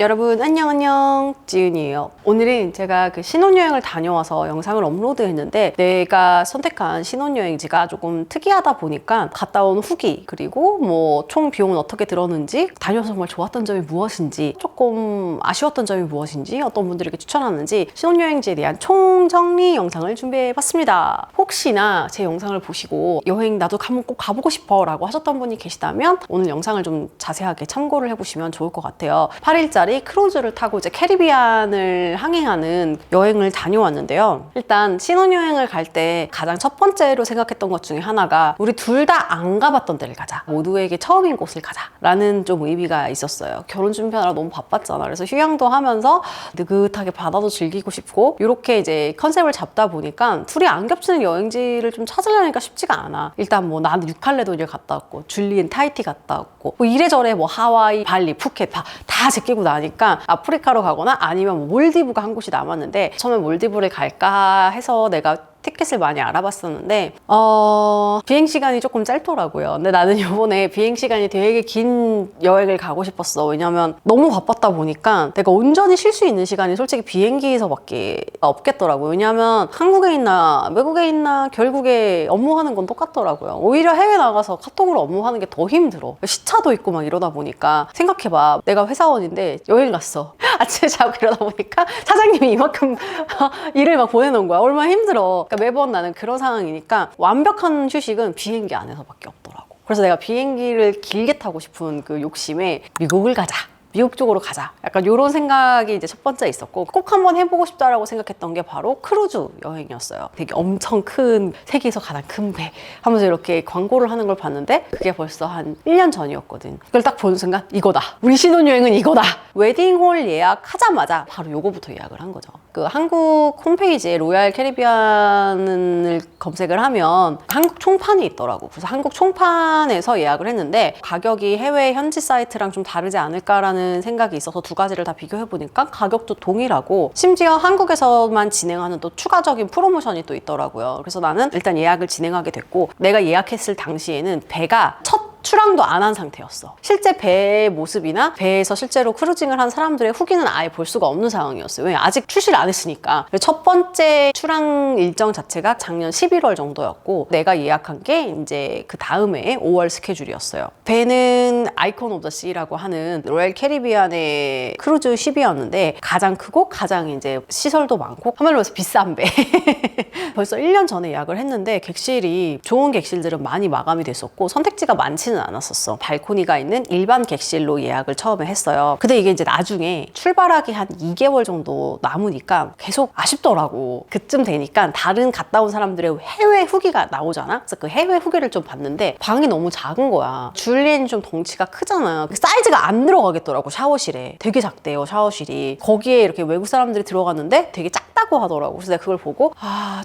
여러분 안녕 지은이에요. 오늘은 제가 그 신혼여행을 다녀와서 영상을 업로드했는데 내가 선택한 신혼여행지가 조금 특이하다 보니까 갔다 온 후기 그리고 뭐 총 비용은 어떻게 들었는지 다녀와서 정말 좋았던 점이 무엇인지 조금 아쉬웠던 점이 무엇인지 어떤 분들에게 추천하는지 신혼여행지에 대한 총정리 영상을 준비해봤습니다. 혹시나 제 영상을 보시고 여행 나도 한번 꼭 가보고 싶어 라고 하셨던 분이 계시다면 오늘 영상을 좀 자세하게 참고를 해보시면 좋을 것 같아요. 8일짜리 크루즈를 타고 이제 캐리비안을 항해하는 여행을 다녀왔는데요. 일단 신혼여행을 갈 때 가장 첫 번째로 생각했던 것 중에 하나가 우리 둘 다 안 가봤던 데를 가자. 모두에게 처음인 곳을 가자. 라는 좀 의미가 있었어요. 결혼 준비하느라 너무 바빴잖아. 그래서 휴양도 하면서 느긋하게 바다도 즐기고 싶고 이렇게 이제 컨셉을 잡다 보니까 둘이 안 겹치는 여행지를 좀 찾으려니까 쉽지가 않아. 일단 뭐 나는 뉴칼레도니아 갔다 왔고 줄리엔 타히티 갔다 왔고 뭐 이래저래 뭐 하와이, 발리, 푸켓 다 제끼고 나니까 아프리카로 가거나 아니면 뭐 몰디브가 한 곳이 남았는데 처음에 몰디브를 갈까 해서 내가 티켓을 많이 알아봤었는데 비행시간이 조금 짧더라고요. 근데 나는 이번에 비행시간이 되게 긴 여행을 가고 싶었어. 왜냐면 너무 바빴다 보니까 내가 온전히 쉴 수 있는 시간이 솔직히 비행기에서밖에 없겠더라고요. 왜냐면 한국에 있나 외국에 있나 결국에 업무하는 건 똑같더라고요. 오히려 해외 나가서 카톡으로 업무하는 게 더 힘들어. 시차도 있고 막 이러다 보니까 생각해봐. 내가 회사원인데 여행 갔어. 아침에 자고 이러다 보니까 사장님이 이만큼 일을 막 보내놓은 거야. 얼마나 힘들어. 그러니까 매번 나는 그런 상황이니까 완벽한 휴식은 비행기 안에서밖에 없더라고. 그래서 내가 비행기를 길게 타고 싶은 그 욕심에 미국을 가자. 미국 쪽으로 가자. 약간 이런 생각이 이제 첫 번째 있었고 꼭 한번 해보고 싶다라고 생각했던 게 바로 크루즈 여행이었어요. 되게 엄청 큰 세계에서 가장 큰 배 하면서 이렇게 광고를 하는 걸 봤는데 그게 벌써 한 1년 전이었거든. 그걸 딱 보는 순간 이거다. 우리 신혼여행은 이거다. 웨딩홀 예약하자마자 바로 요거부터 예약을 한 거죠. 그 한국 홈페이지에 로얄 캐리비안을 검색을 하면 한국 총판이 있더라고. 그래서 한국 총판에서 예약을 했는데 가격이 해외 현지 사이트랑 좀 다르지 않을까라는 생각이 있어서 두 가지를 다 비교해보니까 가격도 동일하고 심지어 한국에서만 진행하는 또 추가적인 프로모션이 또 있더라고요. 그래서 나는 일단 예약을 진행하게 됐고 내가 예약했을 당시에는 배가 첫 출항도 안 한 상태였어. 실제 배의 모습이나 배에서 실제로 크루징을 한 사람들의 후기는 아예 볼 수가 없는 상황이었어요. 왜냐면 아직 출시를 안 했으니까. 첫 번째 출항 일정 자체가 작년 11월 정도였고 내가 예약한 게 이제 그 다음에 5월 스케줄이었어요. 배는 아이콘 오브 더 시라고 하는 로얄 캐리비안의 크루즈 10이었는데 가장 크고 가장 이제 시설도 많고 한말로 해서 비싼 배. 벌써 1년 전에 예약을 했는데 객실이 좋은 객실들은 많이 마감이 됐었고 선택지가 많지는 않았었어. 발코니가 있는 일반 객실로 예약을 처음에 했어요. 근데 이게 이제 나중에 출발하기 한 2개월 정도 남으니까 계속 아쉽더라고. 그쯤 되니까 다른 갔다 온 사람들의 해외 후기가 나오잖아. 그래서 그 해외 후기를 좀 봤는데 방이 너무 작은 거야. 줄리엔이 좀 덩치가 크잖아. 사이즈가 안 들어가겠더라고. 샤워실에 되게 작대요. 샤워실이 거기에 이렇게 외국 사람들이 들어갔는데 되게 작다고 하더라고. 그래서 내가 그걸 보고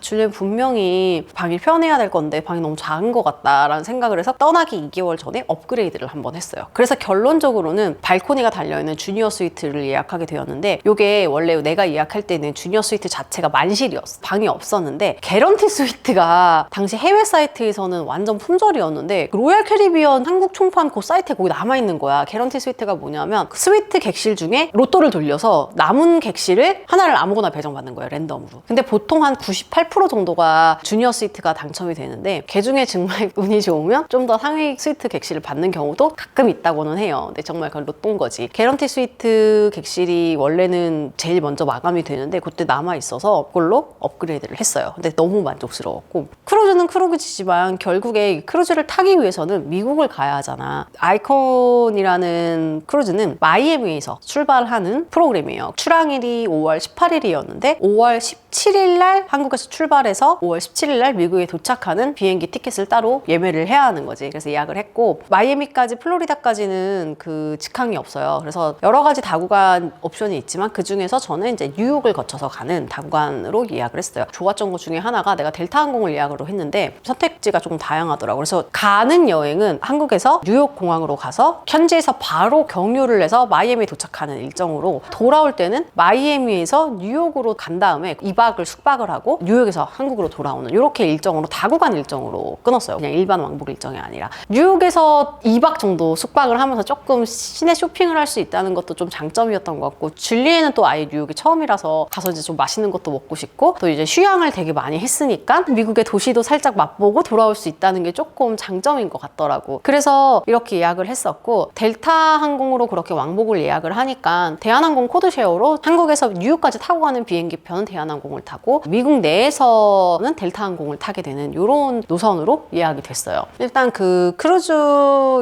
줄리엔 분명히 방이 편해야 될 건데 방이 너무 작은 것 같다라는 생각을 해서 떠나기 2개월 전에 업그레이드를 한번 했어요. 그래서 결론적으로는 발코니가 달려있는 주니어 스위트를 예약하게 되었는데 이게 원래 내가 예약할 때는 주니어 스위트 자체가 만실이었어. 방이 없었는데 개런티 스위트가 당시 해외 사이트에서는 완전 품절이었는데 로얄 캐리비안 한국 총판 그 사이트에 거기 남아있는 거야. 개런티 스위트가 뭐냐면 스위트 객실 중에 로또를 돌려서 남은 객실을 하나를 아무거나 배정받는 거예요. 랜덤으로. 근데 보통 한 98% 정도가 주니어 스위트가 당첨이 되는데 그 중에 정말 운이 좋으면 좀 더 상위 스위트 객실을 받는 경우도 가끔 있다고는 해요. 근데 정말 그건 로또인 거지. 개런티 스위트 객실이 원래는 제일 먼저 마감이 되는데 그때 남아있어서 그걸로 업그레이드를 했어요. 근데 너무 만족스러웠고 크루즈는 크루즈지만 결국에 크루즈를 타기 위해서는 미국을 가야 하잖아. 아이콘이라는 크루즈는 마이애미에서 출발하는 프로그램이에요. 출항일이 5월 18일이었는데 5월 17일 날 한국에서 출발해서 5월 17일 날 미국에 도착하는 비행기 티켓을 따로 예매를 해야 하는 거지. 그래서 예약을 했고 마이애미까지 플로리다까지는 그 직항이 없어요. 그래서 여러 가지 다구간 옵션이 있지만 그 중에서 저는 이제 뉴욕을 거쳐서 가는 다구간으로 예약을 했어요. 좋았던 것 중에 하나가 내가 델타 항공을 예약으로 했는데 선택지가 조금 다양하더라고요. 그래서 가는 여행은 한국에서 뉴욕 공항으로 가서 현지에서 바로 경유를 해서 마이애미에 도착하는 일정으로 돌아올 때는 마이애미에서 뉴욕으로 간 다음에 이 2박을 숙박을 하고 뉴욕에서 한국으로 돌아오는 이렇게 일정으로 다구간 일정으로 끊었어요. 그냥 일반 왕복 일정이 아니라. 뉴욕에서 2박 정도 숙박을 하면서 조금 시내 쇼핑을 할 수 있다는 것도 좀 장점이었던 것 같고, 줄리에는 또 아예 뉴욕이 처음이라서 가서 이제 좀 맛있는 것도 먹고 싶고, 또 이제 휴양을 되게 많이 했으니까 미국의 도시도 살짝 맛보고 돌아올 수 있다는 게 조금 장점인 것 같더라고. 그래서 이렇게 예약을 했었고, 델타 항공으로 그렇게 왕복을 예약을 하니까 대한항공 코드쉐어로 한국에서 뉴욕까지 타고 가는 비행기표는 대한항공을 타고 미국 내에서는 델타 항공을 타게 되는 이런 노선으로 예약이 됐어요. 일단 그 크루즈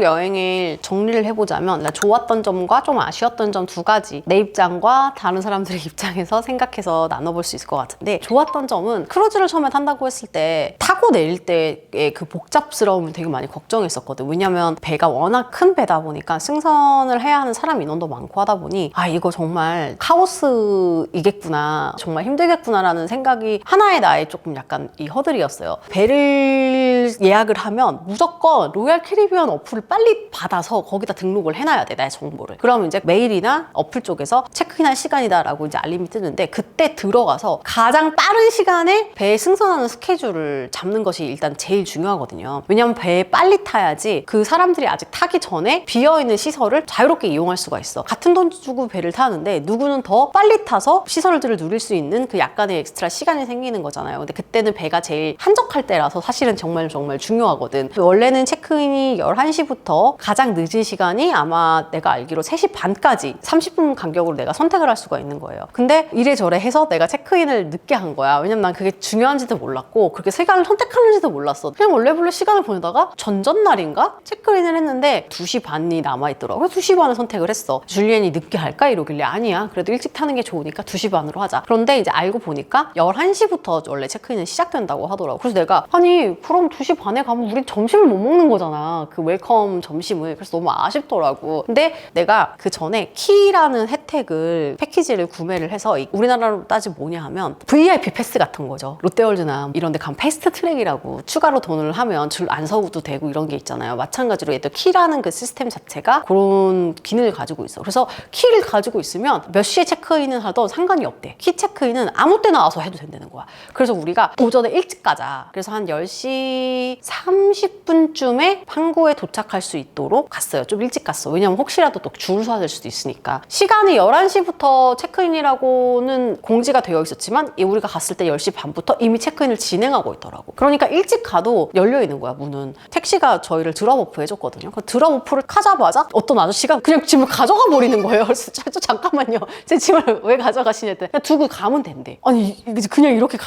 여행을 정리를 해보자면, 나 좋았던 점과 좀 아쉬웠던 점 두 가지, 내 입장과 다른 사람들의 입장에서 생각해서 나눠볼 수 있을 것 같은데, 좋았던 점은 크루즈를 처음에 탄다고 했을 때 타고 내릴 때의 그 복잡스러움을 되게 많이 걱정했었거든. 왜냐면 배가 워낙 큰 배다 보니까 승선을 해야 하는 사람 인원도 많고 하다 보니, 아 이거 정말 카오스이겠구나, 정말 힘들겠구나라는 생각이 하나의 나의 조금 약간 이 허들이었어요. 배를 예약을 하면 무조건 로얄 캐리비안 어플을 빨리 받아서 거기다 등록을 해놔야 돼, 나의 정보를. 그러면 이제 메일이나 어플 쪽에서 체크인할 시간이다 라고 이제 알림이 뜨는데, 그때 들어가서 가장 빠른 시간에 배에 승선하는 스케줄을 잡는 것이 일단 제일 중요하거든요. 왜냐면 배에 빨리 타야지 그 사람들이 아직 타기 전에 비어있는 시설을 자유롭게 이용할 수가 있어. 같은 돈 주고 배를 타는데 누구는 더 빨리 타서 시설들을 누릴 수 있는 그 약간의 엑스트라 시간이 생기는 거잖아요. 근데 그때는 배가 제일 한적할 때라서 사실은 정말 중요하거든. 원래는 체크인이 11시부터 가장 늦은 시간이 아마 내가 알기로 3시 반까지 30분 간격으로 내가 선택을 할 수가 있는 거예요. 근데 이래저래 해서 내가 체크인을 늦게 한 거야. 왜냐면 난 그게 중요한지도 몰랐고 그렇게 시간을 선택하는지도 몰랐어. 그냥 원래 시간을 보내다가 전전날인가 체크인을 했는데 2시 반이 남아있더라고. 그래서 2시 반을 선택을 했어. 줄리엔이 늦게 할까? 이러길래 아니야, 그래도 일찍 타는 게 좋으니까 2시 반으로 하자. 그런데 이제 알고 보니까 11시부터 원래 체크인은 시작된다고 하더라고. 그래서 내가 아니 그럼 2시 반에 가면 우린 점심을 못 먹는 거잖아, 그 웰컴 점심을. 그래서 너무 아쉽더라고. 근데 내가 그 전에 키라는 혜택을, 패키지를 구매를 해서, 우리나라로 따지면 뭐냐 하면 VIP 패스 같은 거죠. 롯데월드나 이런 데 가면 패스트 트랙이라고 추가로 돈을 하면 줄 안 서도 되고 이런 게 있잖아요. 마찬가지로 얘도 키라는 그 시스템 자체가 그런 기능을 가지고 있어. 그래서 키를 가지고 있으면 몇 시에 체크인을 하던 상관이 없대. 키 체크인은 아무 때나 와서 해도 된다는 거야. 그래서 우리가 오전에 일찍 가자, 그래서 한 10시 30분쯤에 항구에 도착할 수 있도록 갔어요. 좀 일찍 갔어. 왜냐면 혹시라도 또 줄 서야 될 수도 있으니까. 시간이 11시부터 체크인이라고는 공지가 되어 있었지만 우리가 갔을 때 10시 반부터 이미 체크인을 진행하고 있더라고. 그러니까 일찍 가도 열려 있는 거야, 문은. 택시가 저희를 드롭오프 해줬거든요. 그 드롭오프를 하자마자 어떤 아저씨가 그냥 짐을 가져가 버리는 거예요. 그래서 잠깐만요, 제 짐을 왜 가져가시냐 했더니 그냥 두고 가면 된대. 아니 그냥 이렇게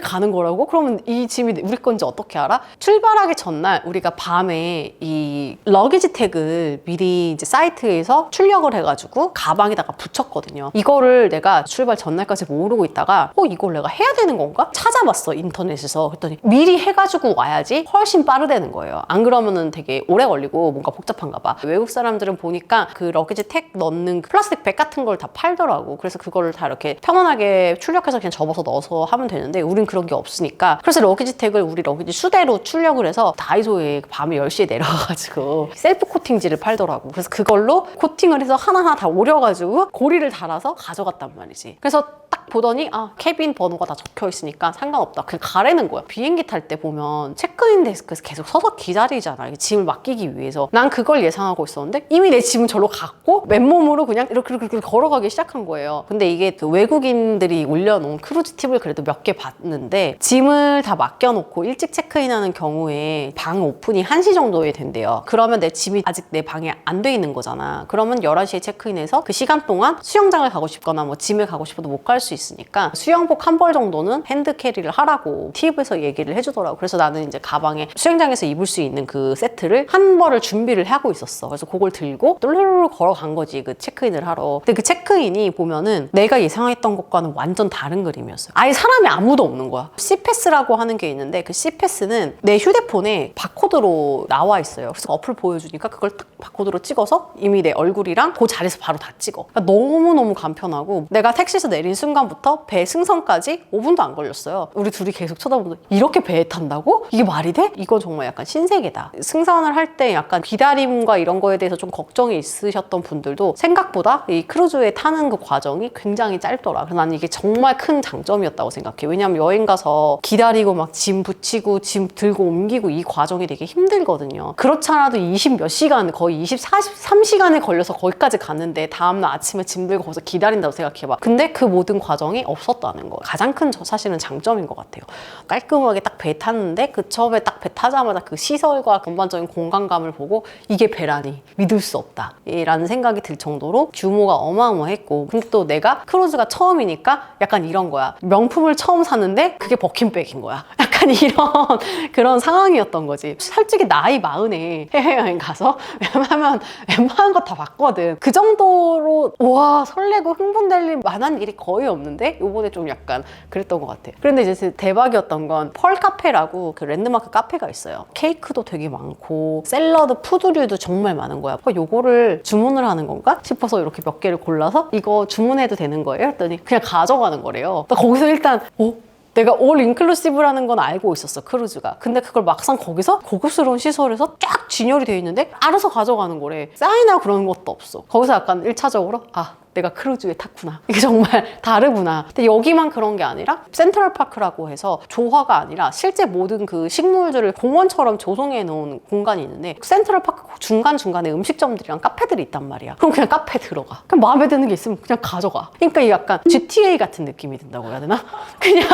가는 거라고? 그러면 이 짐이 우리 건지 어떻게 알아? 출발하기 전날 우리가 밤에 이 러기지 태그를 미리 이제 사이트에서 출력을 해가지고 가방에다가 붙였거든요. 이거를 내가 출발 전날까지 모르고 있다가 이걸 내가 해야 되는 건가? 찾아봤어, 인터넷에서. 그랬더니 미리 해가지고 와야지 훨씬 빠르다는 거예요. 안 그러면은 되게 오래 걸리고 뭔가 복잡한가 봐. 외국 사람들은 보니까 그 러기지 택 넣는 그 플라스틱 백 같은 걸 다 팔더라고. 그래서 그거를 다 이렇게 편안하게 출력해서 그냥 접어서 넣어서 하면 되는데 우린 그런 게 없으니까, 그래서 러기지 택을 우리 러기지 수대로 출력을 해서 다이소에 밤에 10시에 내려가가지고 셀프 코팅지를 팔더라고. 그래서 그걸로 코팅을 해서 하나하나 다 오려가지고 고리를 달아서 가져갔단 말이지. 그래서 딱 보더니 캐빈 번호가 다 적혀 있으니까 상관없다, 그냥 가라는 거야. 비행기 탈 때 보면 체크인 데스크에서 계속 서서 기다리잖아, 짐을 맡기기 위해서. 난 그걸 예상하고 있었는데 이미 내 짐은 절로 갔고 맨몸으로 그냥 이렇게 걸어가기 시작한 거예요. 근데 이게 그 외국인들이 올려놓은 크루즈 팁을 그래도 몇 개 봤는데, 짐을 다 맡겨놓고 일찍 체크인하는 경우에 방 오픈이 1시 정도에 된대요. 그러면 내 짐이 아직 내 방에 안 돼 있는 거잖아. 그러면 11시에 체크인해서 그 시간 동안 수영장을 가고 싶거나 뭐 짐을 가고 싶어도 못 갈 수 있으니까 수영복 한 벌 정도는 핸드캐리를 하라고 팁에서 얘기를 해주더라고. 그래서 나는 이제 가방에 수영장에서 입을 수 있는 그 세트를 한 벌을 준비를 하고 있었어. 그래서 그걸 들고 똘똘똘 걸어간 거지, 그 체크인을 하러. 근데 그 체크인이 보면은 내가 예상했던 것과는 완전 다른 그림이었어요. 아예 사람이 아무도 없는 거야. C패스라고 하는 게 있는데 그 C패스는 내 휴대폰에 바코드로 나와 있어요. 그래서 어플 보여주니까 그걸 딱 바코드로 찍어서 이미 내 얼굴이랑 그 자리에서 바로 다 찍어. 그러니까 너무너무 간편하고, 내가 택시에서 내린 순간 중간부터 배 승선까지 5분도 안 걸렸어요. 우리 둘이 계속 쳐다보면서 이렇게 배에 탄다고? 이게 말이 돼? 이건 정말 약간 신세계다. 승선을 할 때 약간 기다림과 이런 거에 대해서 좀 걱정이 있으셨던 분들도 생각보다 이 크루즈에 타는 그 과정이 굉장히 짧더라. 그래서 나는 이게 정말 큰 장점이었다고 생각해. 왜냐면 여행 가서 기다리고 막 짐 붙이고 짐 들고 옮기고 이 과정이 되게 힘들거든요. 그렇지 않아도 20 몇 시간, 거의 23시간에 걸려서 거기까지 갔는데 다음날 아침에 짐 들고 거기서 기다린다고 생각해봐. 근데 그 모든 과정이 없었다는 거. 가장 큰 사실은 장점인 것 같아요. 깔끔하게 딱 배 탔는데 그 처음에 딱 배 타자마자 그 시설과 전반적인 공간감을 보고 이게 배라니 믿을 수 없다 라는 생각이 들 정도로 규모가 어마어마했고, 근데 또 내가 크루즈가 처음이니까 약간 이런 거야. 명품을 처음 샀는데 그게 버킨백인 거야. 약간 이런 그런 상황이었던 거지. 솔직히 나이 40에 해외여행 가서 웬만한 거 다 봤거든. 그 정도로 와 설레고 흥분될 만한 일이 거의 없는데 요번에 좀 약간 그랬던 것 같아. 그런데 이제 대박이었던 건 펄 카페라고 그 랜드마크 카페가 있어요. 케이크도 되게 많고 샐러드, 푸드류도 정말 많은 거야. 요거를 주문을 하는 건가 싶어서 이렇게 몇 개를 골라서 이거 주문해도 되는 거예요? 했더니 그냥 가져가는 거래요. 거기서 일단 내가 올 인클루시브라는 건 알고 있었어, 크루즈가. 근데 그걸 막상 거기서 고급스러운 시설에서 쫙 진열이 돼 있는데 알아서 가져가는 거래. 사인하고 그런 것도 없어. 거기서 약간 1차적으로 내가 크루즈에 탔구나. 이게 정말 다르구나. 근데 여기만 그런 게 아니라 센트럴파크라고 해서 조화가 아니라 실제 모든 그 식물들을 공원처럼 조성해 놓은 공간이 있는데 센트럴파크 중간중간에 음식점들이랑 카페들이 있단 말이야. 그럼 그냥 카페 들어가. 그냥 마음에 드는 게 있으면 그냥 가져가. 그러니까 약간 GTA 같은 느낌이 든다고 해야 되나? 그냥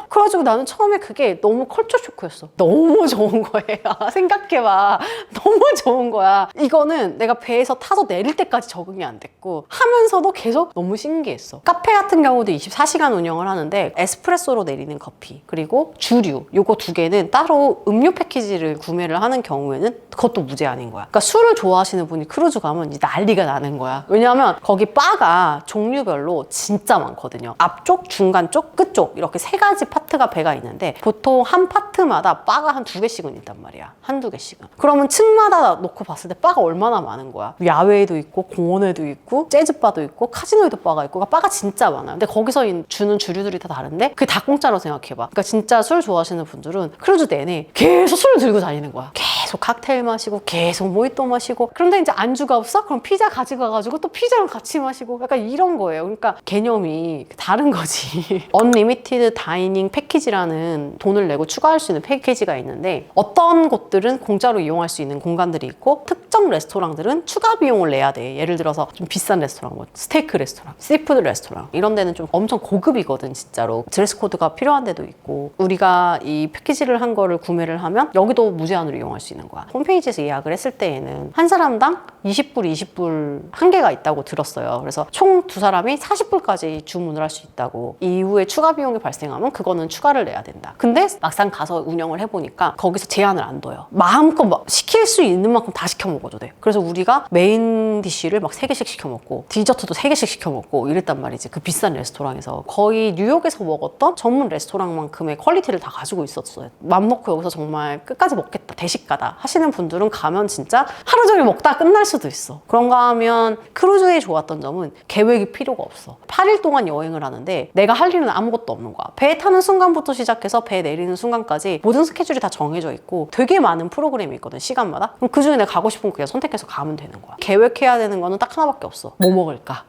그래가지고 나는 처음에 그게 너무 컬처 쇼크였어. 너무 좋은 거예요. 생각해봐. 너무 좋은 거야. 이거는 내가 배에서 타서 내릴 때까지 적응이 안 됐고 하면서 계속 너무 신기했어. 카페 같은 경우도 24시간 운영을 하는데 에스프레소로 내리는 커피 그리고 주류 요거 두 개는 따로 음료 패키지를 구매를 하는 경우에는 그것도 무제한인 거야. 그러니까 술을 좋아하시는 분이 크루즈 가면 이제 난리가 나는 거야. 왜냐하면 거기 바가 종류별로 진짜 많거든요. 앞쪽, 중간 쪽, 끝쪽 이렇게 세 가지 파트가 배가 있는데 보통 한 파트마다 바가 한 2개씩은 있단 말이야. 한두 개씩은. 그러면 층마다 놓고 봤을 때 바가 얼마나 많은 거야. 야외에도 있고 공원에도 있고 재즈바도 있고 카지노에도 바가 있고 바가 진짜 많아요. 근데 거기서 주는 주류들이 다 다른데 그게 다 공짜로 생각해봐. 그러니까 진짜 술 좋아하시는 분들은 크루즈 내내 계속 술을 들고 다니는 거야. 계속 칵테일 마시고 계속 모히또 마시고 그런데 이제 안주가 없어? 그럼 피자 가져가가지고 또 피자랑 같이 마시고 약간 이런 거예요. 그러니까 개념이 다른 거지. 언리미티드 다이닝 패키지라는 돈을 내고 추가할 수 있는 패키지가 있는데 어떤 곳들은 공짜로 이용할 수 있는 공간들이 있고 특정 레스토랑들은 추가 비용을 내야 돼. 예를 들어서 좀 비싼 레스토랑, 뭐 스테이크 레스토랑, 시푸드 레스토랑 이런 데는 좀 엄청 고급이거든 진짜로. 드레스 코드가 필요한 데도 있고 우리가 이 패키지를 한 거를 구매를 하면 여기도 무제한으로 이용할 수 있는 거야. 홈페이지에서 예약을 했을 때에는 한 사람당 20불, 20불 한계가 있다고 들었어요. 그래서 총 두 사람이 40불까지 주문을 할 수 있다고. 이후에 추가 비용이 발생하면 그거는 추가를 내야 된다. 근데 막상 가서 운영을 해보니까 거기서 제한을 안 둬요. 마음껏 막 시킬 수 있는 만큼 다 시켜 먹어도 돼. 그래서 우리가 메인 디쉬를 막 3개씩 시켜 먹고 디저트도 3개씩 시켜 먹고 이랬단 말이지. 그 비싼 레스토랑에서 거의 뉴욕에서 먹었던 전문 레스토랑만큼의 퀄리티를 다 가지고 있었어요. 맘 놓고 여기서 정말 끝까지 먹겠다, 대식가다 하시는 분들은 가면 진짜 하루 종일 먹다가 끝날 수도 있어. 그런가 하면 크루즈에 좋았던 점은 계획이 필요가 없어. 8일 동안 여행을 하는데 내가 할 일은 아무것도 없는 거야. 배 타는 순간부터 시작해서 배 내리는 순간까지 모든 스케줄이 다 정해져 있고 되게 많은 프로그램이 있거든, 시간마다. 그럼 그중에 내가 가고 싶은 거 그냥 선택해서 가면 되는 거야. 계획해야 되는 거는 딱 하나밖에 없어. 뭐 먹을까?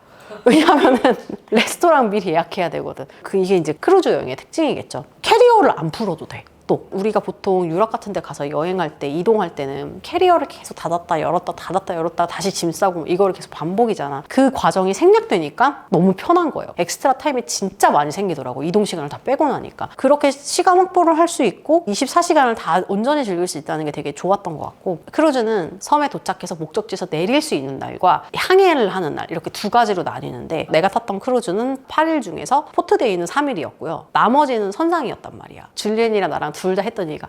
왜냐하면은 레스토랑 미리 예약해야 되거든. 이게 이제 크루즈 여행의 특징이겠죠. 캐리어를 안 풀어도 돼. 또 우리가 보통 유럽 같은 데 가서 여행할 때, 이동할 때는 캐리어를 계속 닫았다 열었다 닫았다 열었다 다시 짐 싸고 이거를 계속 반복이잖아. 그 과정이 생략되니까 너무 편한 거예요. 엑스트라 타임이 진짜 많이 생기더라고. 이동 시간을 다 빼고 나니까. 그렇게 시간 확보를 할 수 있고 24시간을 다 온전히 즐길 수 있다는 게 되게 좋았던 것 같고, 크루즈는 섬에 도착해서 목적지에서 내릴 수 있는 날과 항해를 하는 날 이렇게 두 가지로 나뉘는데 내가 탔던 크루즈는 8일 중에서 포트데이는 3일이었고요. 나머지는 선상이었단 말이야. 줄리엔이랑 나랑 둘 다 했던 얘기가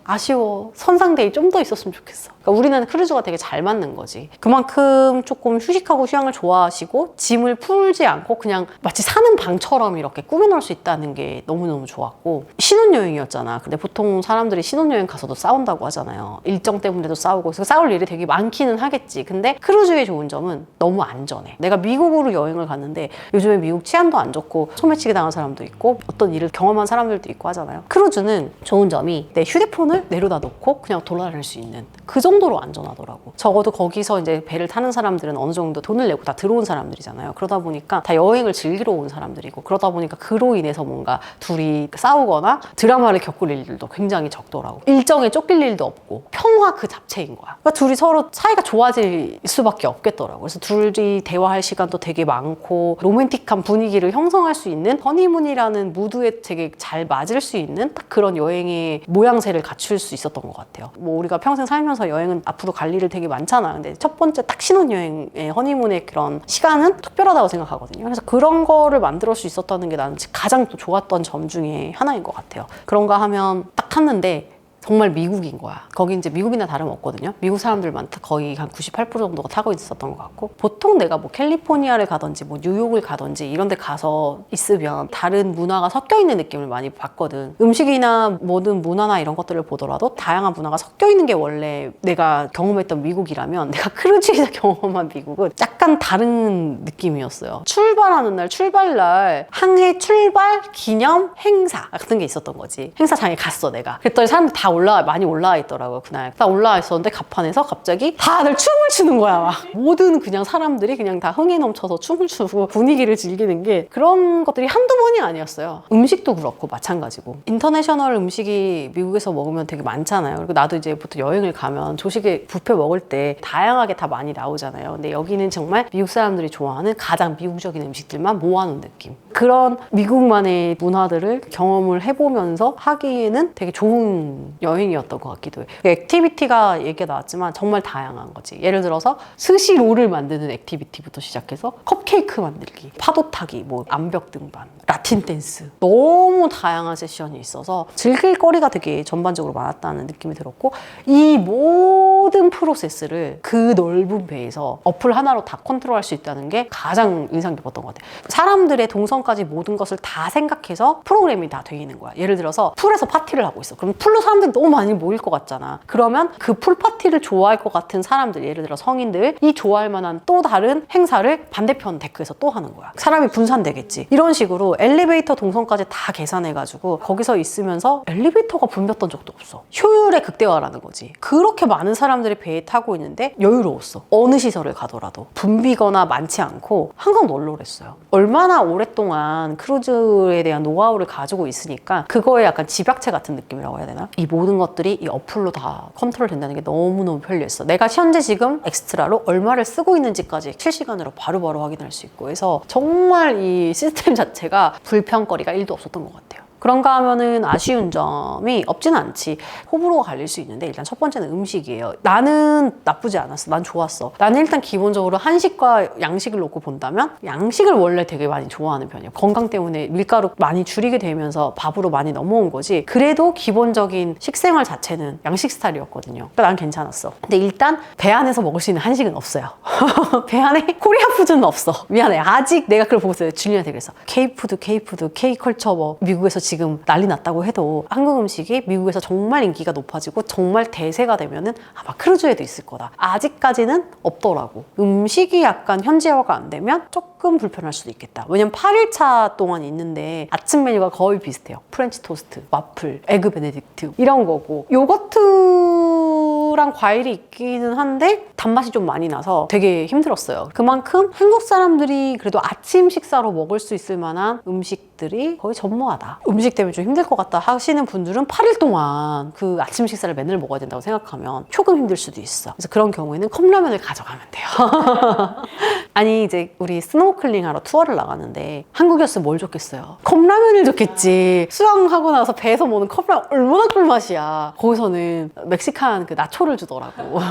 아쉬워. 선상대에 좀 더 있었으면 좋겠어. 그러니까 우리는 크루즈가 되게 잘 맞는 거지. 그만큼 조금 휴식하고 휴양을 좋아하시고 짐을 풀지 않고 그냥 마치 사는 방처럼 이렇게 꾸며놓을 수 있다는 게 너무너무 좋았고, 신혼여행이었잖아. 근데 보통 사람들이 신혼여행 가서도 싸운다고 하잖아요. 일정 때문에도 싸우고. 그래서 싸울 일이 되게 많기는 하겠지. 근데 크루즈의 좋은 점은 너무 안전해. 내가 미국으로 여행을 갔는데 요즘에 미국 치안도 안 좋고 소매치기 당한 사람도 있고 어떤 일을 경험한 사람들도 있고 하잖아요. 크루즈는 좋은 점이 내 휴대폰을 내려다 놓고 그냥 돌아다닐 수 있는, 그 정도로 안전하더라고. 적어도 거기서 이제 배를 타는 사람들은 어느 정도 돈을 내고 다 들어온 사람들이잖아요. 그러다 보니까 다 여행을 즐기러 온 사람들이고, 그러다 보니까 그로 인해서 뭔가 둘이 싸우거나 드라마를 겪을 일들도 굉장히 적더라고. 일정에 쫓길 일도 없고 평화 그 자체인 거야. 그러니까 둘이 서로 사이가 좋아질 수밖에 없겠더라고. 그래서 둘이 대화할 시간도 되게 많고 로맨틱한 분위기를 형성할 수 있는, 허니문이라는 무드에 되게 잘 맞을 수 있는 딱 그런 여행의 모양새를 갖출 수 있었던 것 같아요. 뭐 우리가 평생 살면서 여행은 앞으로 갈 일을 되게 많잖아. 근데 첫 번째 딱 신혼여행의 허니문의 그런 시간은 특별하다고 생각하거든요. 그래서 그런 거를 만들 수 있었다는 게 나는 가장 또 좋았던 점 중에 하나인 것 같아요. 그런가 하면 딱 탔는데 정말 미국인 거야. 거기 이제 미국이나 다름없거든요. 미국 사람들만 거의 한 98% 정도가 타고 있었던 것 같고, 보통 내가 뭐 캘리포니아를 가든지 뭐 뉴욕을 가든지 이런 데 가서 있으면 다른 문화가 섞여 있는 느낌을 많이 받거든. 음식이나 모든 문화나 이런 것들을 보더라도 다양한 문화가 섞여 있는 게 원래 내가 경험했던 미국이라면, 내가 크루즈에서 경험한 미국은 약간 다른 느낌이었어요. 출발하는 날, 출발날 항해 출발 기념 행사 같은 게 있었던 거지. 행사장에 갔어 내가. 그랬더니 사람들 다 많이 올라와 있더라고요. 그날 다 올라와 있었는데 갑판에서 갑자기 다들 춤을 추는 거야. 막 모든 그냥 사람들이 그냥 다 흥에 넘쳐서 춤을 추고 분위기를 즐기는 게, 그런 것들이 한두 번이 아니었어요. 음식도 그렇고 마찬가지고, 인터내셔널 음식이 미국에서 먹으면 되게 많잖아요. 그리고 나도 이제 보통 여행을 가면 조식에 뷔페 먹을 때 다양하게 다 많이 나오잖아요. 근데 여기는 정말 미국 사람들이 좋아하는 가장 미국적인 음식들만 모아놓은 느낌, 그런 미국만의 문화들을 경험을 해보면서 하기에는 되게 좋은 여행이었던 것 같기도 해요. 액티비티가 얘기가 나왔지만 정말 다양한 거지. 예를 들어서 스시롤을 만드는 액티비티부터 시작해서 컵케이크 만들기, 파도 타기, 뭐 암벽 등반, 라틴 댄스, 너무 다양한 세션이 있어서 즐길 거리가 되게 전반적으로 많았다는 느낌이 들었고, 이 모든 프로세스를 그 넓은 배에서 어플 하나로 다 컨트롤할 수 있다는 게 가장 인상 깊었던 것 같아요. 사람들의 동선까지 모든 것을 다 생각해서 프로그램이 다 돼 있는 거야. 예를 들어서 풀에서 파티를 하고 있어. 그럼 풀로 사람들이 너무 많이 모일 것 같잖아. 그러면 그 풀 파티를 좋아할 것 같은 사람들, 예를 들어 성인들이 좋아할 만한 또 다른 행사를 반대편 데크에서 또 하는 거야. 사람이 분산되겠지. 이런 식으로 엘리베이터 동선까지 다 계산해가지고 거기서 있으면서 엘리베이터가 붐볐던 적도 없어. 효율의 극대화라는 거지. 그렇게 많은 사람들이 배에 타고 있는데 여유로웠어. 어느 시설을 가더라도 붐비거나 많지 않고 항상 널널했어요. 얼마나 오랫동안 크루즈에 대한 노하우를 가지고 있으니까 그거에 약간 집약체 같은 느낌이라고 해야 되나? 이 모든 것들이 이 어플로 다 컨트롤 된다는 게 너무너무 편리했어. 내가 현재 지금 엑스트라로 얼마를 쓰고 있는지까지 실시간으로 바로바로 확인할 수 있고 해서 정말 이 시스템 자체가 불편거리가 1도 없었던 것 같아요. 그런가 하면은 아쉬운 점이 없진 않지. 호불호가 갈릴 수 있는데, 일단 첫 번째는 음식이에요. 나는 나쁘지 않았어. 난 좋았어. 나는 일단 기본적으로 한식과 양식을 놓고 본다면 양식을 원래 되게 많이 좋아하는 편이에요. 건강 때문에 밀가루 많이 줄이게 되면서 밥으로 많이 넘어온 거지. 그래도 기본적인 식생활 자체는 양식 스타일이었거든요. 그러니까 난 괜찮았어. 근데 일단 배 안에서 먹을 수 있는 한식은 없어요. 배 안에 코리아 푸드는 없어. 미안해. 아직 내가 그걸 보고 있어요. 줄리한테 그랬어. K푸드, K컬처 뭐 미국에서 지금 난리 났다고 해도 한국 음식이 미국에서 정말 인기가 높아지고 정말 대세가 되면은 아마 크루즈에도 있을 거다. 아직까지는 없더라고. 음식이 약간 현지화가 안 되면 조금 불편할 수도 있겠다. 왜냐면 8일차 동안 있는데 아침 메뉴가 거의 비슷해요. 프렌치 토스트, 와플, 에그 베네딕트 이런 거고, 요거트랑 과일이 있기는 한데 단맛이 좀 많이 나서 되게 힘들었어요. 그만큼 한국 사람들이 그래도 아침 식사로 먹을 수 있을 만한 음식들이 거의 전무하다. 음식 때문에 좀 힘들 것 같다 하시는 분들은 8일 동안 그 아침 식사를 맨날 먹어야 된다고 생각하면 조금 힘들 수도 있어. 그래서 그런 경우에는 컵라면을 가져가면 돼요. 아니 이제 우리 스노클링 하러 투어를 나가는데 한국이었으면 뭘 줬겠어요? 컵라면을 줬겠지. 수영하고 나서 배에서 먹는 컵라면 얼마나 꿀맛이야. 거기서는 멕시칸 그 나초를 주더라고.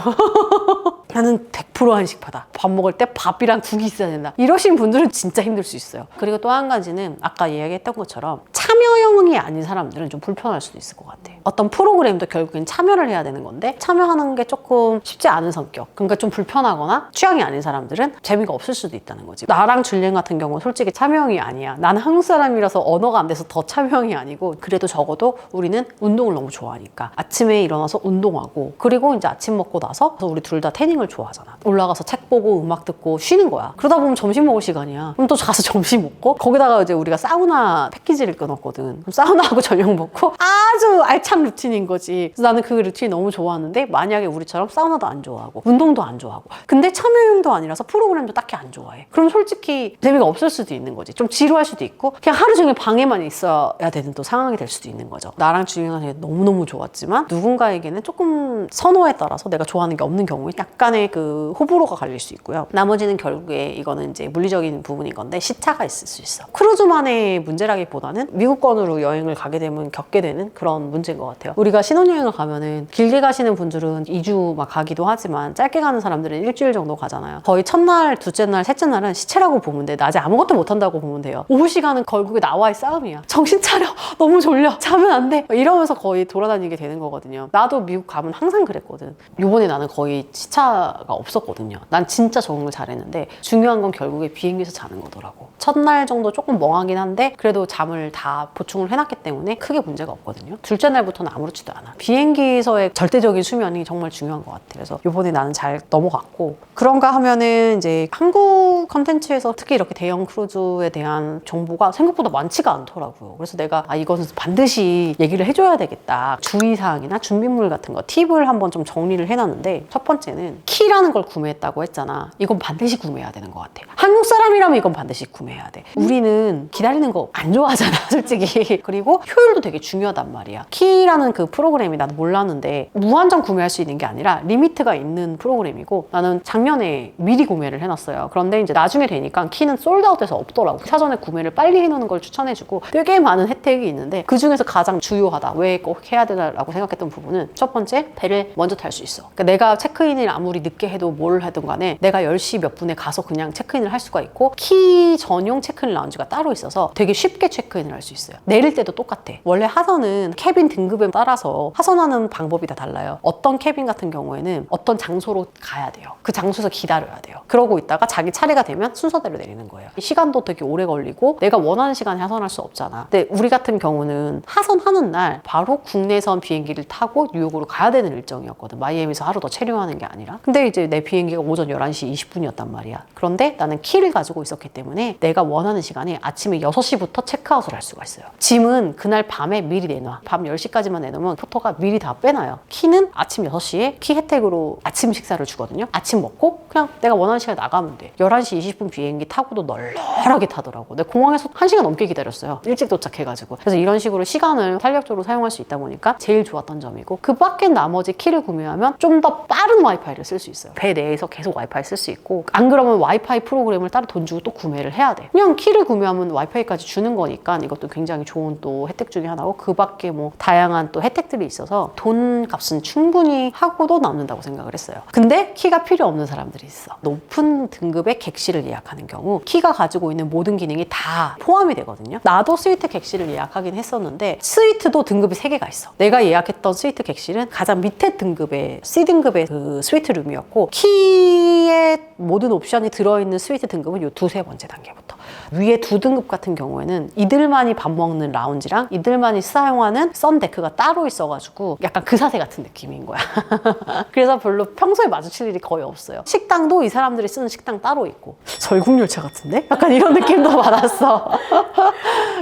나는 100% 한식파다. 밥 먹을 때 밥이랑 국이 있어야 된다. 이러신 분들은 진짜 힘들 수 있어요. 그리고 또 한 가지는 아까 이야기했던 것처럼 참여형이 아닌 사람들은 좀 불편할 수도 있을 것 같아요. 어떤 프로그램도 결국엔 참여를 해야 되는 건데 참여하는 게 조금 쉽지 않은 성격, 그러니까 좀 불편하거나 취향이 아닌 사람들은 재미가 없을 수도 있다는 거지. 나랑 줄리엔 같은 경우는 솔직히 참여형이 아니야. 나는 한국 사람이라서 언어가 안 돼서 더 참여형이 아니고, 그래도 적어도 우리는 운동을 너무 좋아하니까 아침에 일어나서 운동하고, 그리고 이제 아침 먹고 나서 우리 둘 다 태닝을 좋아하잖아. 올라가서 책 보고 음악 듣고 쉬는 거야. 그러다 보면 점심 먹을 시간이야. 그럼 또 가서 점심 먹고, 거기다가 이제 우리가 사우나 패키지를 끊었거든. 그럼 사우나하고 저녁 먹고 아주 알찬 루틴인 거지. 그래서 나는 그 루틴이 너무 좋았는데, 만약에 우리처럼 사우나도 안 좋아하고 운동도 안 좋아하고 근데 참여형도 아니라서 프로그램도 딱히 안 좋아해. 그럼 솔직히 재미가 없을 수도 있는 거지. 좀 지루할 수도 있고 그냥 하루 종일 방에만 있어야 되는 또 상황이 될 수도 있는 거죠. 나랑 주행하는 게 너무너무 좋았지만 누군가에게는 조금 선호에 따라서 내가 좋아하는 게 없는 경우에 약간의 그 호불호가 갈릴 수 있고요. 나머지는 결국에 이거는 이제 물리적인 부분인 건데 시차가 있을 수 있어. 크루즈만의 문제라기보다는 미국권으로 여행을 가게 되면 겪게 되는 그런 문제인 것 같아요. 우리가 신혼여행을 가면은 길게 가시는 분들은 2주 막 가기도 하지만 짧게 가는 사람들은 일주일 정도 가잖아요. 거의 첫날, 둘째 날, 셋째 날은 시체라고 보면 돼. 낮에 아무것도 못한다고 보면 돼요. 오후 시간은 결국에 나와의 싸움이야. 정신 차려. 너무 졸려. 자면 안 돼. 이러면서 거의 돌아다니게 되는 거거든요. 나도 미국 가면 항상 그랬거든. 요번에 나는 거의 시차가 없었거든요. 난 진짜 적응을 잘했는데 중요한 건 결국에 비행기에서 자는 거더라고. 첫날 정도 조금 멍하긴 한데 그래도 잠을 다 보충을 해놨기 때문에 크게 문제가 없거든요. 둘째 날부터는 아무렇지도 않아. 비행기에서의 절대적인 수면이 정말 중요한 것 같아. 그래서 요번에 나는 잘 넘어갔고, 그런가 하면은 이제 한국 컨텐츠에서 특히 이렇게 대형 크루즈에 대한 정보가 생각보다 많지가 않더라고요. 그래서 내가 이거는 반드시 얘기를 해줘야 되겠다. 주의사항이나 준비물 같은 거 팁을 한번 좀 정리를 해놨는데, 첫 번째는 키라는 걸 구매했다고 했잖아. 이건 반드시 구매해야 되는 것 같아. 한국 사람이라면 이건 반드시 구매해야 돼. 우리는 기다리는 거 안 좋아하잖아 솔직히. 그리고 효율도 되게 중요하단 말이야. 키라는 그 프로그램이 나도 몰랐는데 무한정 구매할 수 있는 게 아니라 리미트가 있는 프로그램이고, 나는 작년에 미리 구매를 해놨어요. 그런데 이제 나중에 되니까 키는 솔드아웃돼서 없더라고. 사전에 구매를 빨리 해놓는 걸 추천해주고 되게 많은 혜택이 있는데, 그 중에서 가장 주요하다, 왜 꼭 해야 되나라고 생각했던 부분은, 첫 번째, 배를 먼저 탈 수 있어. 그러니까 내가 체크인을 아무리 늦게 해도 뭘 하든 간에 내가 10시 몇 분에 가서 그냥 체크인을 할 수가 있고, 키 전용 체크인 라운지가 따로 있어서 되게 쉽게 체크인을 할 수 있어요. 내릴 때도 똑같아. 원래 하선은 캐빈 등급에 따라서 하선하는 방법이 다 달라요. 어떤 캐빈 같은 경우에는 어떤 장소로 가야 돼요. 그 장소에서 기다려야 돼요. 그러고 있다가 자기 차례가 되면 순서대로 내리는 거예요. 시간도 되게 오래 걸리고 내가 원하는 시간에 하선할 수 없잖아. 근데 우리 같은 경우는 하선하는 날 바로 국내선 비행기를 타고 뉴욕으로 가야 되는 일정이었거든. 마이애미에서 하루 더 체류하는 게 아니라. 근데 이제 내 비행기가 오전 11시 20분이었단 말이야. 그런데 나는 키를 가지고 있었기 때문에 내가 원하는 시간에 아침에 6시부터 체크아웃을 할 수가 있어요. 짐은 그날 밤에 미리 내놔. 밤 10시까지만 내놓으면 포터가 미리 다 빼놔요. 키는 아침 6시에 키 혜택으로 아침 식사를 주거든요. 아침 먹고 그냥 내가 원하는 시간에 나가면 돼. 11시 20분 비행기 타고도 널널하게 타더라고. 내가 공항에서 1시간 넘게 기다렸어요. 일찍 도착해가지고. 그래서 이런 식으로 시간을 탄력적으로 사용할 수 있다 보니까 제일 좋았던 점이고, 그 밖에 나머지 키를 구매하면 좀 더 빠른 와이파이를 쓸 수 있어요. 배 내에서 계속 와이파이 쓸 수 있고, 안 그러면 와이파이 프로그램을 따로 돈 주고 또 구매를 해야 돼. 그냥 키를 구매하면 와이파이까지 주는 거니까 이것도 굉장히 좋은 또 혜택 중에 하나고, 그 밖에 뭐 다양한 또 혜택들이 있어서 돈 값은 충분히 하고도 남는다고 생각을 했어요. 근데 키가 필요 없는 사람들이 있어. 높은 등급의 객실을 예약하는 경우 키가 가지고 있는 모든 기능이 다 포함이 되거든요. 나도 스위트 객실을 예약하긴 했었는데 스위트도 등급이 3개가 있어. 내가 예약했던 스위트 객실은 가장 밑에 등급의 C등급의 그 스위트 룸이었고, 키에 모든 옵션이 들어있는 스위트 등급은 요 두세 번째 단계부터. 위에 2등급 같은 경우에는 이들만이 밥 먹는 라운지랑 이들만이 사용하는 썬데크가 따로 있어가지고 약간 그 사세 같은 느낌인 거야. 그래서 별로 평소에 마주칠 일이 거의 없어요. 식당도 이 사람들이 쓰는 식당 따로 있고, 설국열차 같은데? 약간 이런 느낌도 받았어.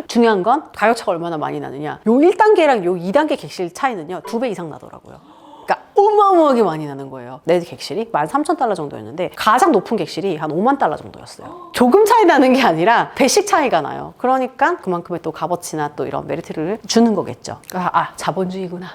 중요한 건 가격차가 얼마나 많이 나느냐. 요 1단계랑 요 2단계 객실 차이는요 2배 이상 나더라고요. 그러니까 어마어마하게 많이 나는 거예요. 내 객실이 $13,000 정도였는데 가장 높은 객실이 한 $50,000 정도였어요. 조금 차이 나는 게 아니라 배씩 차이가 나요. 그러니까 그만큼의 또 값어치나 또 이런 메리트를 주는 거겠죠. 자본주의구나.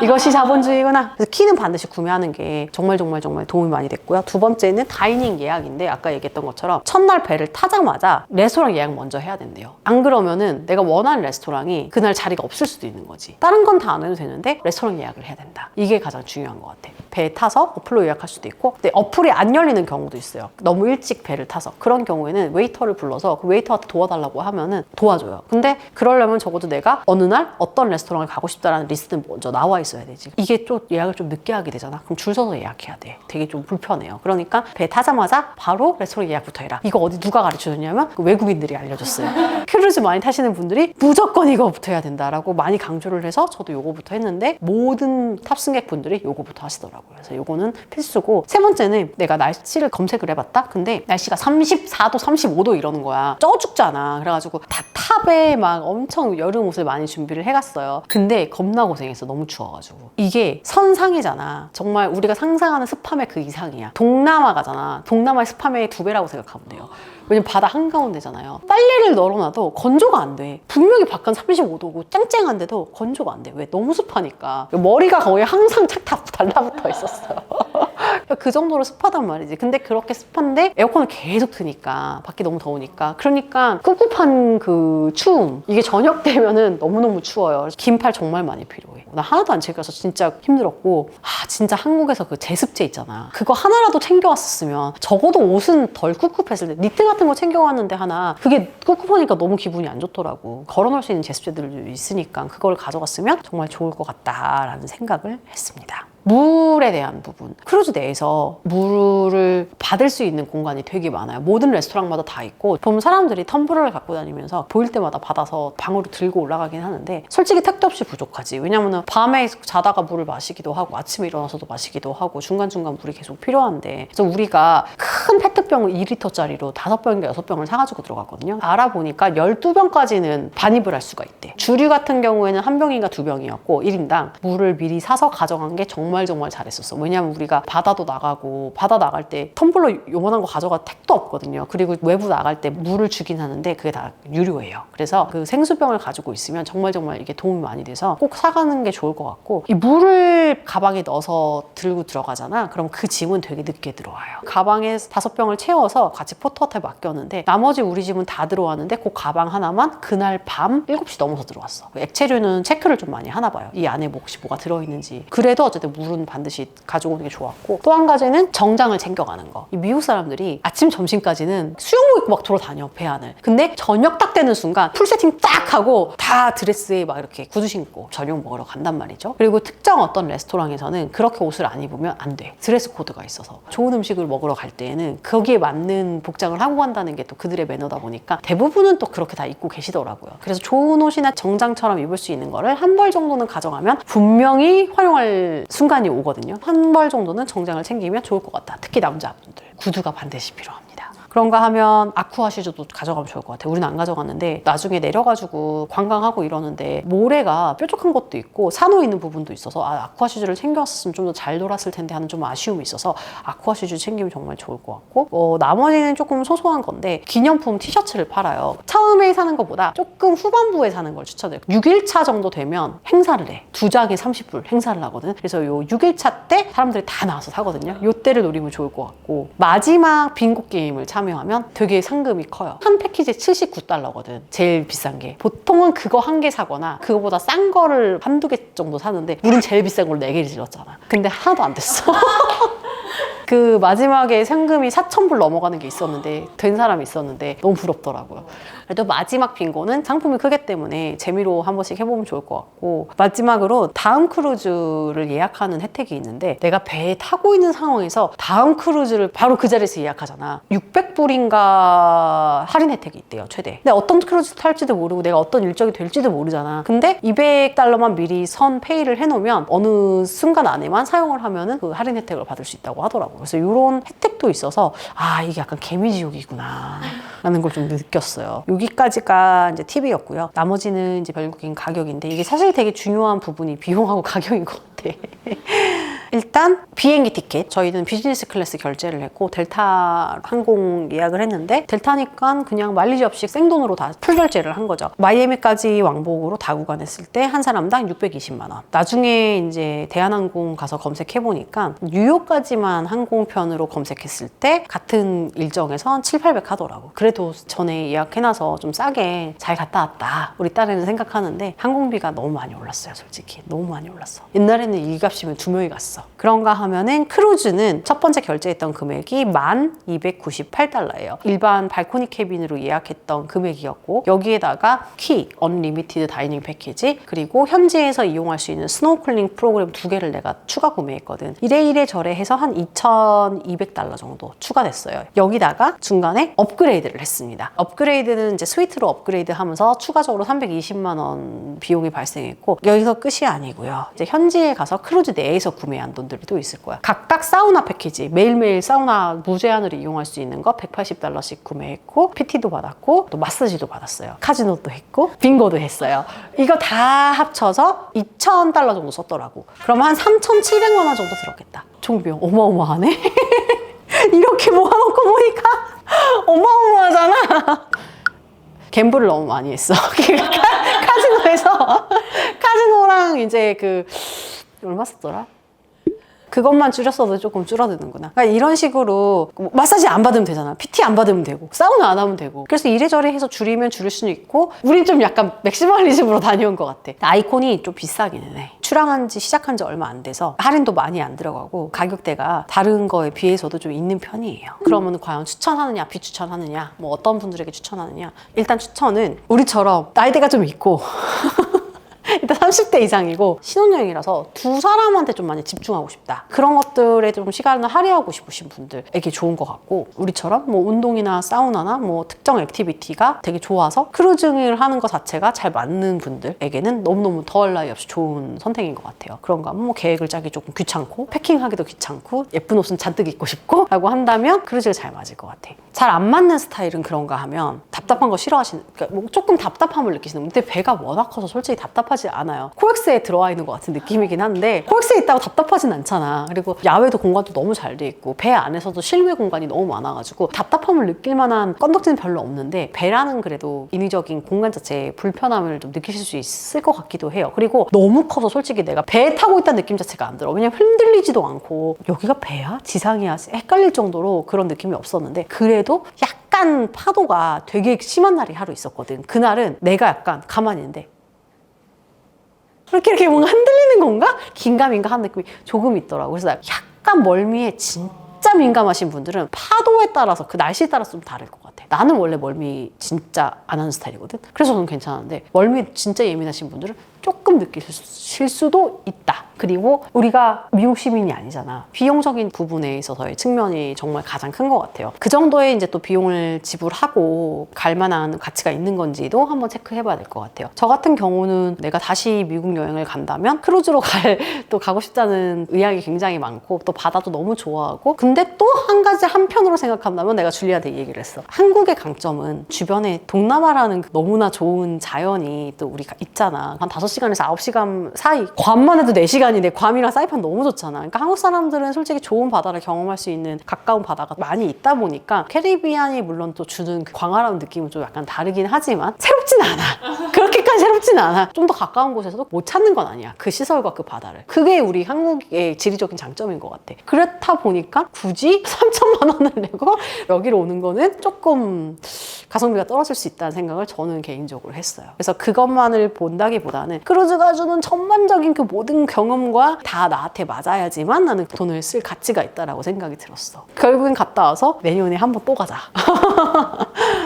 이것이 자본주의구나. 그래서 키는 반드시 구매하는 게 정말 도움이 많이 됐고요. 두 번째는 다이닝 예약인데 아까 얘기했던 것처럼 첫날 배를 타자마자 레스토랑 예약 먼저 해야 된대요. 안 그러면은 내가 원하는 레스토랑이 그날 자리가 없을 수도 있는 거지. 다른 건 다 안 해도 되는데 레스토랑 예약을 해야 된다. 이게 가장 중요한 것 같아. 배에 타서 어플로 예약할 수도 있고, 근데 어플이 안 열리는 경우도 있어요. 너무 일찍 배를 타서. 그런 경우에는 웨이터를 불러서 그 웨이터한테 도와달라고 하면은 도와줘요. 근데 그러려면 적어도 내가 어느 날 어떤 레스토랑을 가고 싶다라는 리스트는 먼저 나와 있어야 되지. 이게 좀 예약을 좀 늦게 하게 되잖아. 그럼 줄 서서 예약해야 돼. 되게 좀 불편해요. 그러니까 배 타자마자 바로 레스토랑 예약부터 해라. 이거 어디 누가 가르쳐줬냐면 그 외국인들이 알려줬어요. 크루즈 많이 타시는 분들이 무조건 이거부터 해야 된다라고 많이 강조를 해서 저도 요거부터 했는데 모든 탑승객 분들이 요거부터 하시더라고요. 그래서 요거는 필수고, 세 번째는 내가 날씨를 검색을 해봤다? 근데 날씨가 34도, 35도 이러는 거야. 쪄 죽잖아. 그래가지고 다 탑에 막 엄청 여름 옷을 많이 준비를 해갔어요. 근데 겁나 고생했어. 너무 추워가지고. 이게 선상이잖아. 정말 우리가 상상하는 습함의 그 이상이야. 동남아 가잖아. 동남아의 습함의 2배라고 생각하면 돼요. 왜냐면 바다 한가운데잖아요. 빨래를 널어놔도 건조가 안 돼. 분명히 밖은 35도고 쨍쨍한데도 건조가 안 돼. 왜? 너무 습하니까. 머리가 거의 항상 착 달라붙어 있었어요. 그 정도로 습하단 말이지. 근데 그렇게 습한데 에어컨을 계속 트니까 밖이 너무 더우니까, 그러니까 꿉꿉한 그 추움, 이게 저녁 되면은 너무너무 추워요. 긴팔 정말 많이 필요해. 나 하나도 안 챙겨서 진짜 힘들었고, 진짜 한국에서 그 제습제 있잖아. 그거 하나라도 챙겨왔었으면 적어도 옷은 덜 꿉꿉했을 때, 니트 같은 거 챙겨왔는데 하나, 그게 꿉꿉하니까 너무 기분이 안 좋더라고. 걸어놓을 수 있는 제습제들도 있으니까 그걸 가져갔으면 정말 좋을 것 같다라는 생각을 했습니다. 물에 대한 부분. 크루즈 내에서 물을 받을 수 있는 공간이 되게 많아요. 모든 레스토랑마다 다 있고, 보면 사람들이 텀블러를 갖고 다니면서 보일 때마다 받아서 방으로 들고 올라가긴 하는데 솔직히 택도 없이 부족하지. 왜냐면 밤에 자다가 물을 마시기도 하고 아침에 일어나서도 마시기도 하고 중간중간 물이 계속 필요한데, 그래서 우리가 큰 페트병을 2리터짜리로 5병인가 6병을 사가지고 들어갔거든요. 알아보니까 12병까지는 반입을 할 수가 있대. 주류 같은 경우에는 1병인가 2병이었고 1인당 물을 미리 사서 가져간 게 정말 잘했었어. 왜냐면 우리가 바다도 나가고, 바다 나갈 때 텀블러 요만한 거 가져가 택도 없거든요. 그리고 외부 나갈 때 물을 주긴 하는데 그게 다 유료예요. 그래서 그 생수병을 가지고 있으면 정말 이게 도움이 많이 돼서 꼭 사가는 게 좋을 것 같고, 이 물을 가방에 넣어서 들고 들어가잖아. 그럼 그 짐은 되게 늦게 들어와요. 가방에 5병을 채워서 같이 포터한테 맡겼는데 나머지 우리 짐은 다 들어왔는데 그 가방 하나만 그날 밤 7시 넘어서 들어왔어. 액체류는 체크를 좀 많이 하나 봐요. 이 안에 혹시 뭐가 들어있는지. 그래도 어쨌든 물은 반드시 가져오는 게 좋았고, 또 한 가지는 정장을 챙겨가는 거. 이 미국 사람들이 아침 점심까지는 수영복 입고 막 돌아다녀, 배 안을. 근데 저녁 딱 되는 순간 풀 세팅 딱 하고 다 드레스에 막 이렇게 구두 신고 저녁 먹으러 간단 말이죠. 그리고 특정 어떤 레스토랑에서는 그렇게 옷을 안 입으면 안 돼. 드레스 코드가 있어서. 좋은 음식을 먹으러 갈 때에는 거기에 맞는 복장을 하고 간다는 게 또 그들의 매너다 보니까 대부분은 또 그렇게 다 입고 계시더라고요. 그래서 좋은 옷이나 정장처럼 입을 수 있는 거를 한 벌 정도는 가져가면 분명히 활용할 순간이 오거든요. 한 벌 정도는 정장을 챙기면 좋을 것 같다. 특히 남자분들. 구두가 반드시 필요합니다. 그런가 하면 아쿠아 슈즈도 가져가면 좋을 것 같아요. 우리는 안 가져갔는데 나중에 내려가지고 관광하고 이러는데 모래가 뾰족한 것도 있고 산호 있는 부분도 있어서 아쿠아 슈즈를 챙겨왔으면 좀 더 잘 놀았을 텐데 하는 좀 아쉬움이 있어서 아쿠아 슈즈 챙기면 정말 좋을 것 같고, 나머지는 조금 소소한 건데 기념품 티셔츠를 팔아요. 처음에 사는 것보다 조금 후반부에 사는 걸 추천해요. 6일차 정도 되면 행사를 해. 2장에 30불 행사를 하거든. 그래서 요 6일차 때 사람들이 다 나와서 사거든요. 요 때를 노리면 좋을 것 같고, 마지막 빙고 게임을 참여하면 되게 상금이 커요. 한 패키지에 $79거든. 제일 비싼 게. 보통은 그거 한 개 사거나 그거보다 싼 거를 한두 개 정도 사는데 우린 제일 비싼 걸 4개를 질렀잖아. 근데 하나도 안 됐어. 그 마지막에 상금이 4,000불 넘어가는 게 있었는데, 된 사람이 있었는데 너무 부럽더라고요. 그래도 마지막 빙고는 상품이 크기 때문에 재미로 한 번씩 해보면 좋을 것 같고, 마지막으로 다음 크루즈를 예약하는 혜택이 있는데, 내가 배에 타고 있는 상황에서 다음 크루즈를 바로 그 자리에서 예약하잖아. 600불인가 할인 혜택이 있대요, 최대. 근데 어떤 크루즈 탈지도 모르고 내가 어떤 일정이 될지도 모르잖아. 근데 $200만 미리 선 페이를 해놓으면 어느 순간 안에만 사용을 하면은 그 할인 혜택을 받을 수 있다고 하더라고요. 그래서 이런 혜택도 있어서 이게 약간 개미지옥이구나 라는 걸 좀 느꼈어요. 여기까지가 이제 팁이었고요. 나머지는 이제 결국엔 가격인데, 이게 사실 되게 중요한 부분이 비용하고 가격인 것 같아. 일단 비행기 티켓, 저희는 비즈니스 클래스 결제를 했고 델타 항공 예약을 했는데 델타니까 그냥 마일리지 없이 생돈으로 다 풀결제를 한 거죠. 마이애미까지 왕복으로 다 구간했을 때 한 사람당 620만 원. 나중에 이제 대한항공 가서 검색해보니까 뉴욕까지만 항공편으로 검색했을 때 같은 일정에서 한 7, 800 하더라고. 그래도 전에 예약해놔서 좀 싸게 잘 갔다 왔다 우리 딸에는 생각하는데 항공비가 너무 많이 올랐어요. 솔직히 너무 많이 올랐어. 옛날에는 일값이면 2명이 갔어. 그런가 하면은 크루즈는 첫 번째 결제했던 금액이 1,298달러예요. 일반 발코니 캐빈으로 예약했던 금액이었고 여기에다가 키, 언리미티드 다이닝 패키지 그리고 현지에서 이용할 수 있는 스노클링 프로그램 2개를 내가 추가 구매했거든. 이래저래 해서 한 2,200달러 정도 추가됐어요. 여기다가 중간에 업그레이드를 했습니다. 업그레이드는 이제 스위트로 업그레이드 하면서 추가적으로 320만 원 비용이 발생했고 여기서 끝이 아니고요. 이제 현지에 가서 크루즈 내에서 구매한 돈들이 또 있을 거야. 각각 사우나 패키지, 매일매일 사우나 무제한으로 이용할 수 있는 거 180달러씩 구매했고 PT도 받았고 또 마사지도 받았어요. 카지노도 했고 빙고도 했어요. 이거 다 합쳐서 2,000달러 정도 썼더라고. 그럼 한 3,700만 원 정도 들었겠다. 총 비용 어마어마하네. 이렇게 모아놓고 보니까 어마어마하잖아. 갬블을 너무 많이 했어. 카지노에서 카지노랑 이제 얼마 썼더라? 그것만 줄였어도 조금 줄어드는구나. 그러니까 이런 식으로 마사지 안 받으면 되잖아. PT 안 받으면 되고 사우나 안 하면 되고. 그래서 이래저래 해서 줄이면 줄일 수는 있고 우린 좀 약간 맥시멀리즘으로 다녀온 것 같아. 아이콘이 좀 비싸기는 해. 출항한 지 시작한 지 얼마 안 돼서 할인도 많이 안 들어가고 가격대가 다른 거에 비해서도 좀 있는 편이에요. 그러면 과연 추천하느냐 비추천하느냐 뭐 어떤 분들에게 추천하느냐. 일단 추천은 우리처럼 나이대가 좀 있고 일단 30대 이상이고 신혼여행이라서 두 사람한테 좀 많이 집중하고 싶다. 그런 것들에 좀 시간을 할애하고 싶으신 분들에게 좋은 것 같고 우리처럼 뭐 운동이나 사우나나 뭐 특정 액티비티가 되게 좋아서 크루징을 하는 것 자체가 잘 맞는 분들에게는 너무너무 더할 나위 없이 좋은 선택인 것 같아요. 그런가 하면 뭐 계획을 짜기 조금 귀찮고 패킹하기도 귀찮고 예쁜 옷은 잔뜩 입고 싶고 라고 한다면 크루즈가 잘 맞을 것 같아. 잘 안 맞는 스타일은 그런가 하면 답답한 거 싫어하시는 그러니까 뭐 조금 답답함을 느끼시는 근데 배가 워낙 커서 솔직히 답답하지 않아요. 코엑스에 들어와 있는 것 같은 느낌이긴 한데 코엑스에 있다고 답답하진 않잖아. 그리고 야외도 공간도 너무 잘 돼 있고 배 안에서도 실외 공간이 너무 많아가지고 답답함을 느낄 만한 건덕지는 별로 없는데 배라는 그래도 인위적인 공간 자체에 불편함을 좀 느끼실 수 있을 것 같기도 해요. 그리고 너무 커서 솔직히 내가 배 타고 있다는 느낌 자체가 안 들어. 왜냐면 흔들리지도 않고 여기가 배야? 지상이야? 헷갈릴 정도로 그런 느낌이 없었는데 그래도 약간 파도가 되게 심한 날이 하루 있었거든. 그날은 내가 약간 가만히 있는데 이렇게 뭔가 흔들리는 건가? 긴가민가 한 느낌이 조금 있더라고. 그래서 나 약간 멀미에 진짜 민감하신 분들은 파도에 따라서 그 날씨에 따라서 좀 다를 것 같아. 나는 원래 멀미 진짜 안 하는 스타일이거든. 그래서 저는 괜찮은데 멀미 진짜 예민하신 분들은 조금 느끼실 수도 있다. 그리고 우리가 미국 시민이 아니잖아. 비용적인 부분에 있어서의 측면이 정말 가장 큰 것 같아요. 그 정도의 이제 또 비용을 지불하고 갈 만한 가치가 있는 건지도 한번 체크해 봐야 될 것 같아요. 저 같은 경우는 내가 다시 미국 여행을 간다면 크루즈로 또 가고 싶다는 의향이 굉장히 많고 또 바다도 너무 좋아하고 근데 또 한 가지 한편으로 생각한다면 내가 줄리아한테 이 얘기를 했어. 한국의 강점은 주변에 동남아라는 너무나 좋은 자연이 또 우리가 있잖아. 한 5시간에서 9시간 사이 괌만 해도 4시간인데 괌이랑 사이판 너무 좋잖아. 그러니까 한국 사람들은 솔직히 좋은 바다를 경험할 수 있는 가까운 바다가 많이 있다 보니까 캐리비안이 물론 또 주는 그 광활한 느낌은 좀 약간 다르긴 하지만 새롭진 않아. 그렇게까지 새롭진 않아. 좀 더 가까운 곳에서도 못 찾는 건 아니야. 그 시설과 그 바다를. 그게 우리 한국의 지리적인 장점인 것 같아. 그렇다 보니까 굳이 3천만 원을 내고 여기로 오는 거는 조금 가성비가 떨어질 수 있다는 생각을 저는 개인적으로 했어요. 그래서 그것만을 본다기보다는 크루즈가 주는 전반적인 그 모든 경험과 다 나한테 맞아야지만 나는 돈을 쓸 가치가 있다라고 생각이 들었어. 결국엔 갔다 와서 내년에 한번 또 가자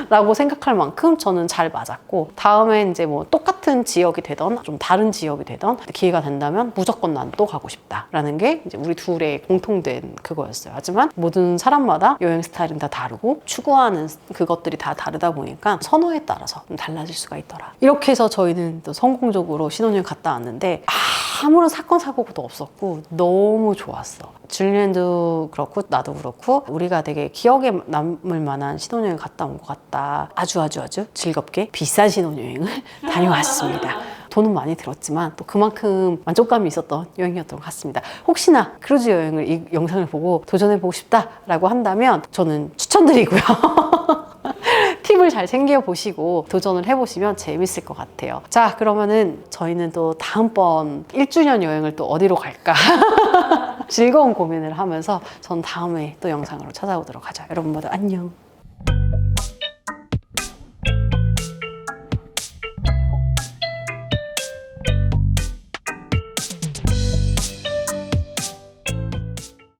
라고 생각할 만큼 저는 잘 맞았고 다음에 이제 뭐 똑같은 지역이 되던 좀 다른 지역이 되던 기회가 된다면 무조건 난 또 가고 싶다라는 게 이제 우리 둘의 공통된 그거였어요. 하지만 모든 사람마다 여행 스타일은 다 다르고 추구하는 그것들이 다 다르다 보니까 선호에 따라서 좀 달라질 수가 있더라. 이렇게 해서 저희는 또 성공적으로 신혼여행 갔다 왔는데 아무런 사건 사고도 없었고 너무 좋았어. 줄리엔도 그렇고 나도 그렇고 우리가 되게 기억에 남을 만한 신혼여행 갔다 온 것 같다. 아주 즐겁게 비싼 신혼여행을 다녀왔습니다. 돈은 많이 들었지만 또 그만큼 만족감이 있었던 여행이었던 것 같습니다. 혹시나 크루즈 여행을 이 영상을 보고 도전해보고 싶다라고 한다면 저는 추천드리고요. 팁을 잘 챙겨보시고 도전을 해보시면 재밌을 것 같아요. 자, 그러면은 저희는 또 다음번 1주년 여행을 또 어디로 갈까? 즐거운 고민을 하면서 전 다음에 또 영상으로 찾아오도록 하죠. 여러분 모두 안녕.